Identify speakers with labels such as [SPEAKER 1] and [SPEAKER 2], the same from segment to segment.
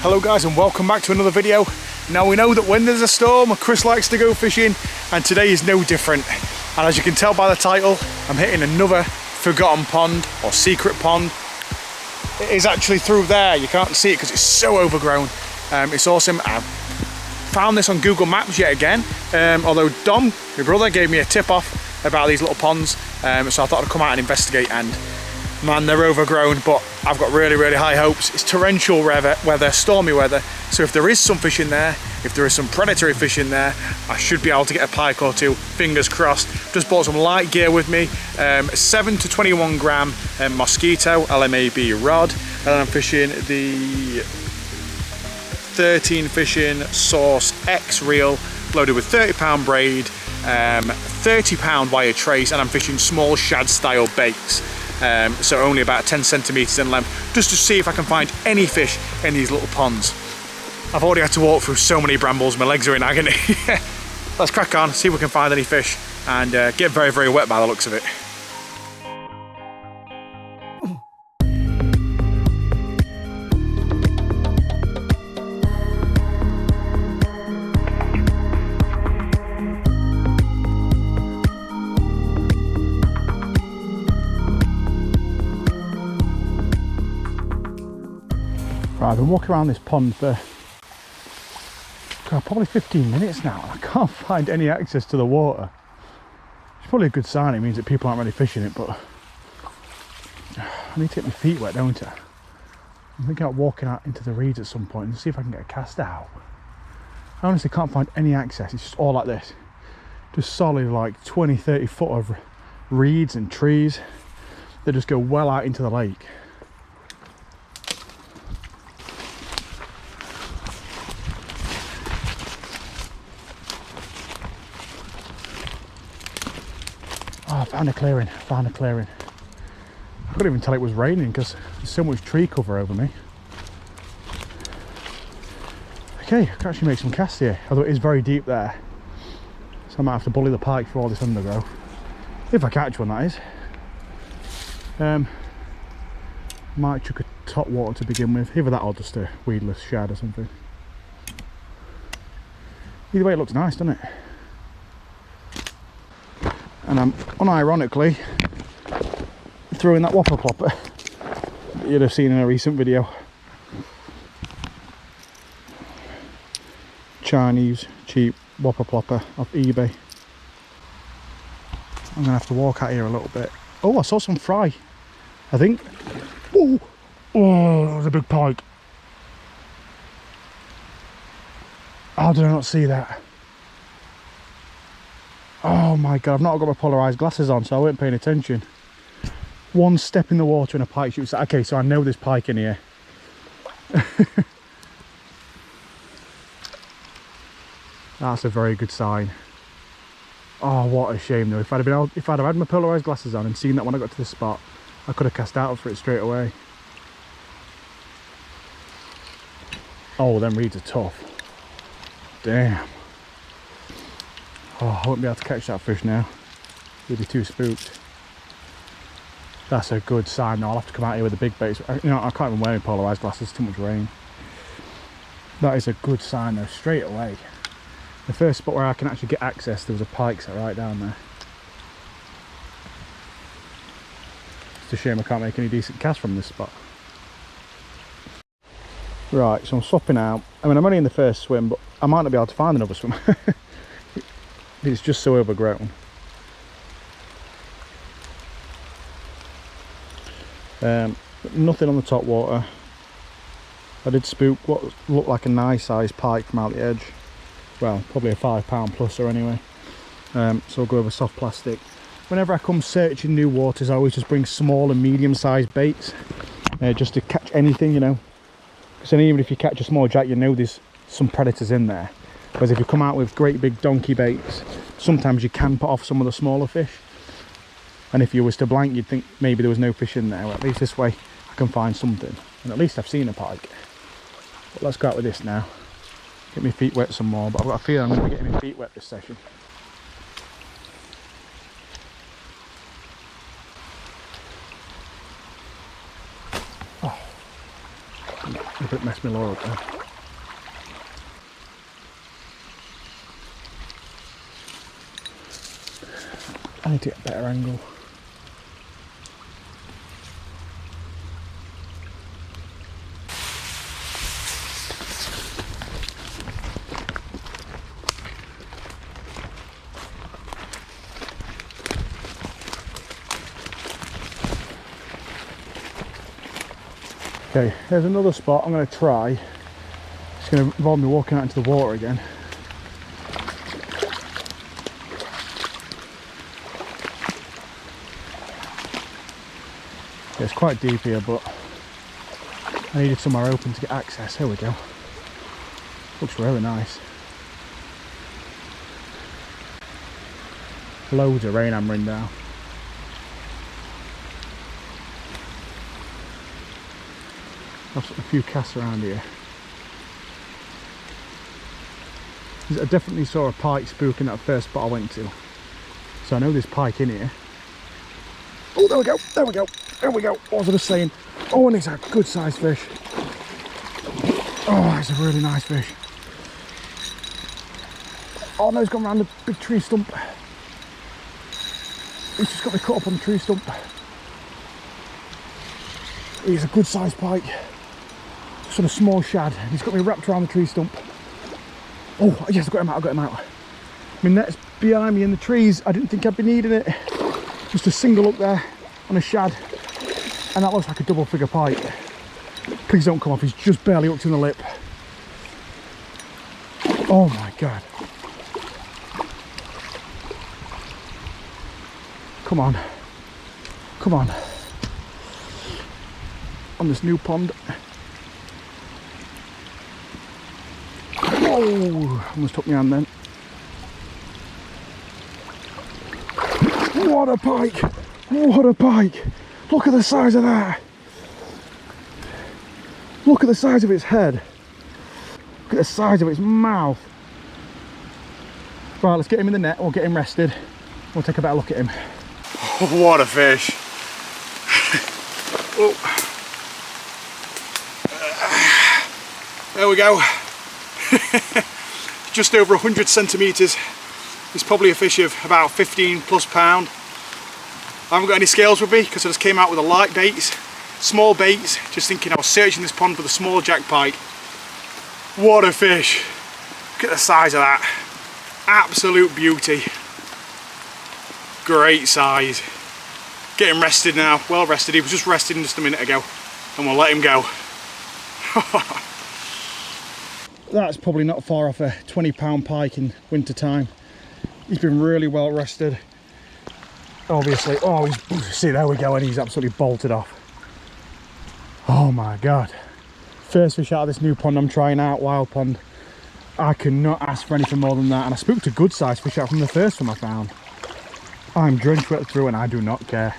[SPEAKER 1] Hello guys and welcome back to another video. Now we know that when there's a storm, Chris likes to go fishing and today is no different. And as you can tell by the title, I'm hitting another forgotten pond or secret pond. It is actually through there, you can't see it because it's so overgrown. It's awesome. I found this on Google Maps yet again, although Dom, my brother, gave me a tip off about these little ponds, so I thought I'd come out and investigate, and man, they're overgrown, but I've got really high hopes. It's torrential weather, stormy weather, so if there is some fish in there, if there is some predatory fish in there, I should be able to get a pike or two, fingers crossed. Just bought some light gear with me, 7 to 21 gram mosquito LMAB rod, and then I'm fishing the 13 fishing Source X reel, loaded with 30-pound braid, 30-pound wire trace, and I'm fishing small shad style baits. So only about 10 centimeters in length, just to see if I can find any fish in these little ponds. I've already had to walk through so many brambles, my legs are in agony. Let's crack on, see if we can find any fish, and get very wet by the looks of it. Right, I've been walking around this pond for probably 15 minutes now and I can't find any access to the water. It's probably a good sign, it means that people aren't really fishing it, but I need to get my feet wet, don't I? I'm thinking about walking out into the reeds at some point and see if I can get a cast out. I honestly can't find any access, it's just all like this. Just solid like 20-30 foot of reeds and trees that just go well out into the lake. Oh, I found a clearing, I couldn't even tell it was raining because there's so much tree cover over me. Okay, I can actually make some casts here, although it is very deep there. So I might have to bully the pike through all this undergrowth. If I catch one, that is. Might chuck a top water to begin with, either that or just a weedless shad or something. Either way it looks nice, doesn't it? And I'm unironically throwing that whopper plopper that you'd have seen in a recent video. Chinese cheap whopper plopper off eBay. I'm gonna have to walk out here a little bit. Oh, I saw some fry, I think. Oh, that was a big pike. How did I not see that? Oh my god, I've not got my polarised glasses on, so I weren't paying attention. One step in the water and a pike shoots. Okay, so I know there's pike in here. That's a very good sign. Oh, what a shame though. If I'd have had my polarised glasses on and seen that when I got to this spot, I could have cast out for it straight away. Oh, them reeds are tough. Damn. Oh, I won't be able to catch that fish now. He'll be too spooked. That's a good sign. I'll have to come out here with the big baits. You know, I can't even wear my polarised glasses, too much rain. That is a good sign though, straight away. The first spot where I can actually get access, there was a pike set right down there. It's a shame I can't make any decent casts from this spot. Right, so I'm swapping out. I mean, I'm only in the first swim, but I might not be able to find another swim. It's just so overgrown. Nothing on the top water. I did spook what looked like a nice sized pike from out the edge. Well, probably a 5-pound pluser anyway. So I'll go over soft plastic. Whenever I come searching new waters, I always just bring small and medium sized baits, just to catch anything, you know. Because then even if you catch a small jack, you know there's some predators in there. Whereas if you come out with great big donkey baits, sometimes you can put off some of the smaller fish. And if you was to blank, you'd think maybe there was no fish in there. Well, at least this way I can find something. And at least I've seen a pike. But let's go out with this now. Get my feet wet some more, but I've got a feeling I'm going to be getting my feet wet this session. Hope it messed my lure up there. I need to get a better angle. Okay, here's another spot I'm going to try. It's going to involve me walking out into the water again. Yeah, it's quite deep here, but I needed somewhere open to get access. Here we go. Looks really nice. Loads of rain hammering down. I've got a few casts around here. I definitely saw a pike spook in that first spot I went to. So I know there's pike in here. Oh, there we go, there we go, there we go. What was I just saying? Oh, and it's a good sized fish. Oh, it's a really nice fish. Oh no, he's gone around the big tree stump. He's just got me caught up on the tree stump. He's a good sized pike. Just on a small shad. He's got me wrapped around the tree stump. Oh yes, I got him out, I got him out. My net's behind me in the trees. I didn't think I'd be needing it. Just a single up there on a shad. And that looks like a double figure pike. Please don't come off, he's just barely hooked in the lip. Oh my God. Come on. Come on. On this new pond. Oh, almost took me hand then. What a pike! What a pike! Look at the size of that! Look at the size of its head. Look at the size of its mouth. Right, let's get him in the net, we'll get him rested. We'll take a better look at him. What a fish! Oh. There we go. Just over 100 centimetres. It's probably a fish of about 15 plus pound. I haven't got any scales with me because I just came out with a light baits, small baits, just thinking I was searching this pond for the small jack pike. What a fish. Look at the size of that. Absolute beauty. Great size. Get him rested now, well rested. He was just resting just a minute ago and we'll let him go. That's probably not far off a 20 pound pike in winter time. He's been really well rested. Obviously, oh, see, there we go, and he's absolutely bolted off. Oh my God. First fish out of this new pond I'm trying out, wild pond. I cannot ask for anything more than that, and I spooked a good sized fish out from the first one I found. I'm drenched wet through and I do not care.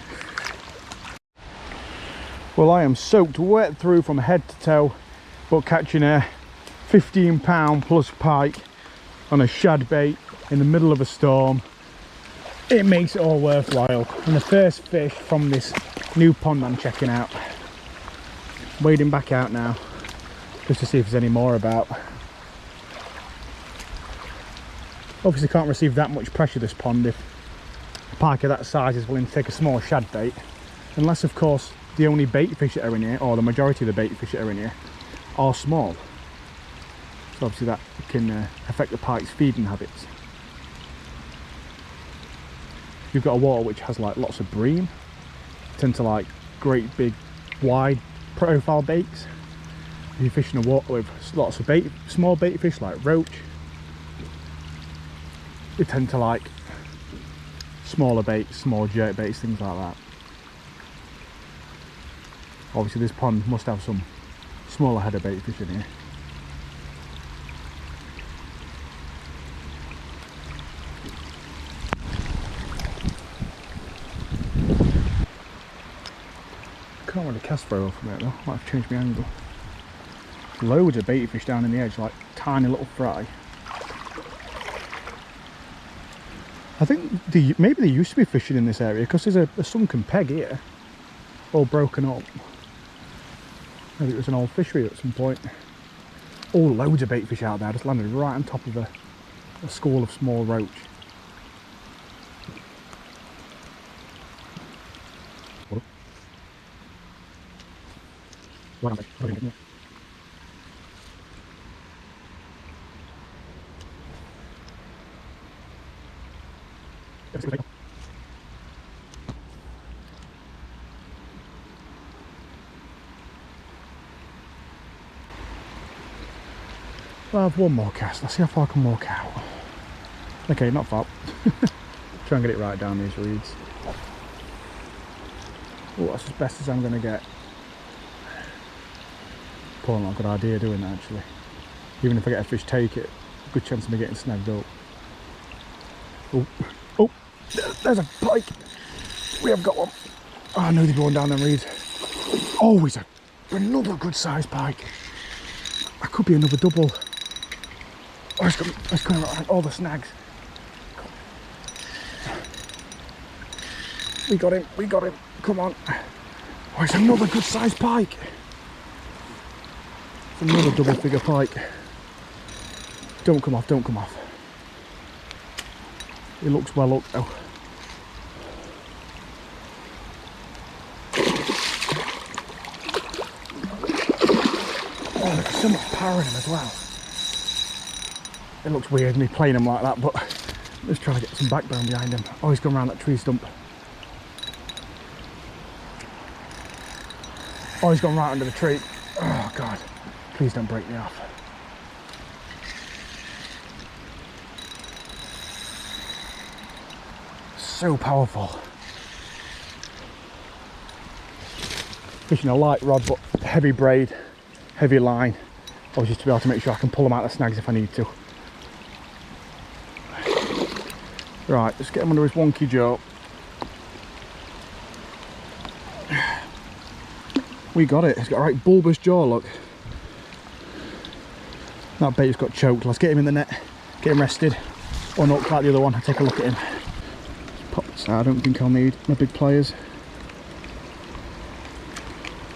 [SPEAKER 1] Well, I am soaked wet through from head to toe, but catching a 15 pound plus pike on a shad bait in the middle of a storm, it makes it all worthwhile. And the first fish from this new pond I'm checking out. Wading back out now just to see if there's any more about. Obviously can't receive that much pressure this pond if a pike of that size is willing to take a small shad bait, unless of course the only bait fish that are in here, or the majority of the bait fish that are in here, are small. So obviously that can affect the pike's feeding habits. You've got a water which has like lots of bream, tend to like great big wide profile baits. If you're fishing a water with lots of bait, small bait fish like roach, they tend to like smaller baits, small jerk baits, things like that. Obviously this pond must have some smaller header bait fish in here. Can't really cast very well from it though, might have changed my angle. Loads of bait fish down in the edge, like tiny little fry. I think maybe they used to be fishing in this area because there's a sunken peg here, all broken up. Maybe it was an old fishery at some point. Oh, loads of bait fish out there. I just landed right on top of a school of small roach. I'll have one more cast. Let's see how far I can walk out. Okay, not far. Try and get it right down these reeds. Oh, that's as best as I'm going to get. Probably not a good idea doing that actually. Even if I get a fish take it, good chance of me getting snagged up. Oh, oh, there's a pike. We have got one. Oh, I knew they'd be going down them reeds. Oh, he's another good sized pike. That could be another double. Oh, it's coming around all the snags. We got him, come on. Oh, it's another good sized pike. It's another double figure pike. Don't come off. He looks well up though. Oh, there's so much power in him as well. It looks weird me playing him like that, but let's try to get some backbone behind him. Oh, he's gone around that tree stump. Oh, he's gone right under the tree. Oh God, please don't break me off. So powerful. Fishing a light rod but heavy braid, heavy line. Obviously to be able to make sure I can pull them out of the snags if I need to. Right, let's get him under his wonky jaw. We got it. He's got a right bulbous jaw, look. That bait's got choked. Let's get him in the net, get him rested. Or not like the other one, take a look at him. Pop this out. I don't think I'll need my big pliers.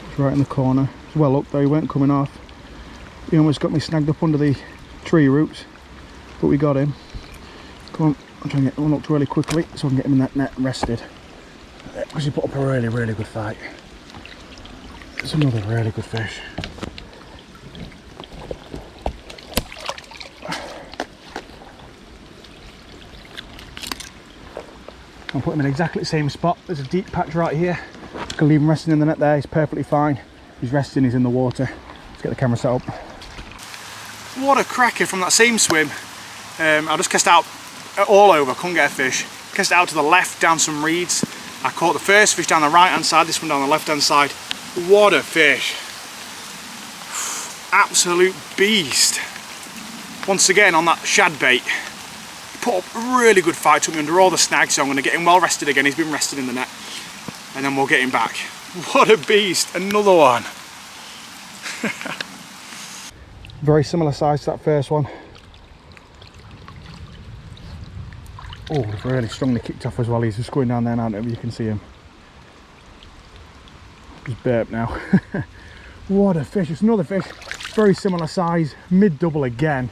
[SPEAKER 1] It's right in the corner. It's well up though, he weren't coming off. He almost got me snagged up under the tree roots, but we got him. Come on, I'm trying to get one up really quickly so I can get him in that net rested. Because he put up a really good fight. It's another really good fish. I'll put him in exactly the same spot. There's a deep patch right here. I can leave him resting in the net there. He's perfectly fine. He's resting, he's in the water. Let's get the camera set up. What a cracker from that same swim. I just cast out all over, couldn't get a fish. Cast out to the left down some reeds. I caught the first fish down the right hand side, this one down the left hand side. What a fish. Absolute beast. Once again on that shad bait. He put up a really good fight, took me under all the snags, so I'm going to get him well rested again. He's been rested in the net. And then we'll get him back. What a beast, another one. Very similar size to that first one. Oh, really strongly kicked off as well. He's just going down there now, I don't know if you can see him. He's burped now. What a fish, it's another fish. Very similar size, mid-double again.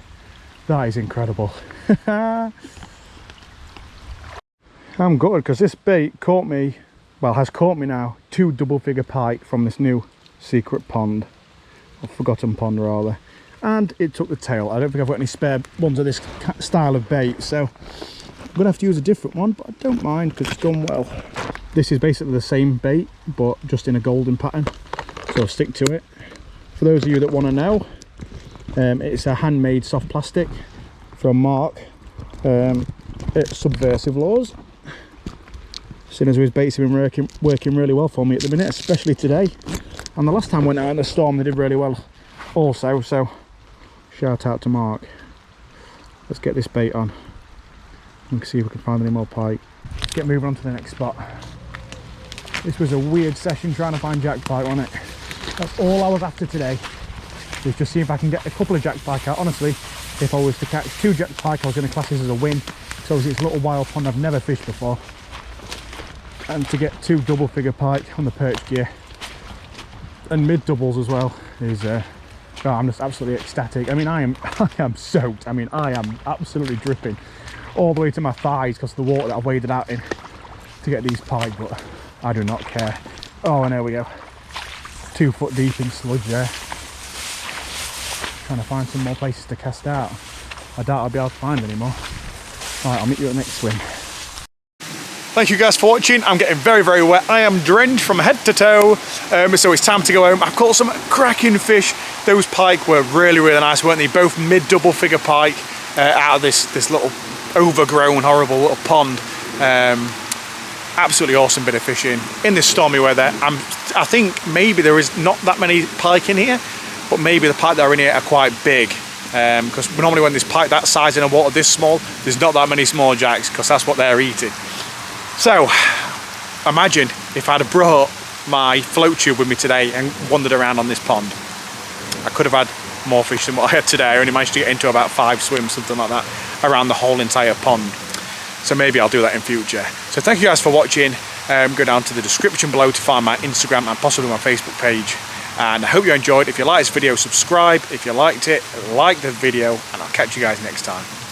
[SPEAKER 1] That is incredible. I'm gutted because this bait caught me, well, has caught me now, 2 double-figure pike from this new secret pond. Or forgotten pond rather. And it took the tail. I don't think I've got any spare ones of this style of bait, so I'm gonna have to use a different one, but I don't mind because it's done well. This is basically the same bait, but just in a golden pattern, so I'll stick to it. For those of you that want to know, it's a handmade soft plastic from Mark at Subversive Laws. Seeing as his baits have been working really well for me at the minute, especially today. And the last time I went out in the storm, they did really well also, so shout out to Mark. Let's get this bait on and see if we can find any more pike. Let's get moving on to the next spot. This was a weird session trying to find jack pike on it. That's all I was after today, was just see if I can get a couple of jack pike out. Honestly, if I was to catch 2 jack pike, I was going to class this as a win. So it's a little wild pond I've never fished before. And to get 2 double figure pike on the perch gear, and mid doubles as well, is, oh, I'm just absolutely ecstatic. I mean, I am soaked. I mean, I am absolutely dripping all the way to my thighs because of the water that I've waded out in to get these pike, but I do not care. Oh, and there we go. 2 foot deep in sludge there. Trying to find some more places to cast out. I doubt I'll be able to find any more. Alright, I'll meet you at the next swim. Thank you guys for watching. I'm getting very, very wet. I am drenched from head to toe, so it's time to go home. I've caught some cracking fish. Those pike were really, really nice, weren't they? Both mid-double figure pike out of this little overgrown, horrible little pond. Absolutely awesome bit of fishing in this stormy weather. I think maybe there is not that many pike in here, but maybe the pike that are in here are quite big. Because normally when there's pike that size in a water this small, there's not that many small jacks because that's what they're eating. So imagine if I'd have brought my float tube with me today and wandered around on this pond. I could have had more fish than what I had today. I only managed to get into about 5 swims, something like that, around the whole entire pond. So maybe I'll do that in future. So thank you guys for watching. Go down to the description below to find my Instagram and possibly my Facebook page. And I hope you enjoyed. If you liked this video, subscribe. If you liked it, like the video, and I'll catch you guys next time.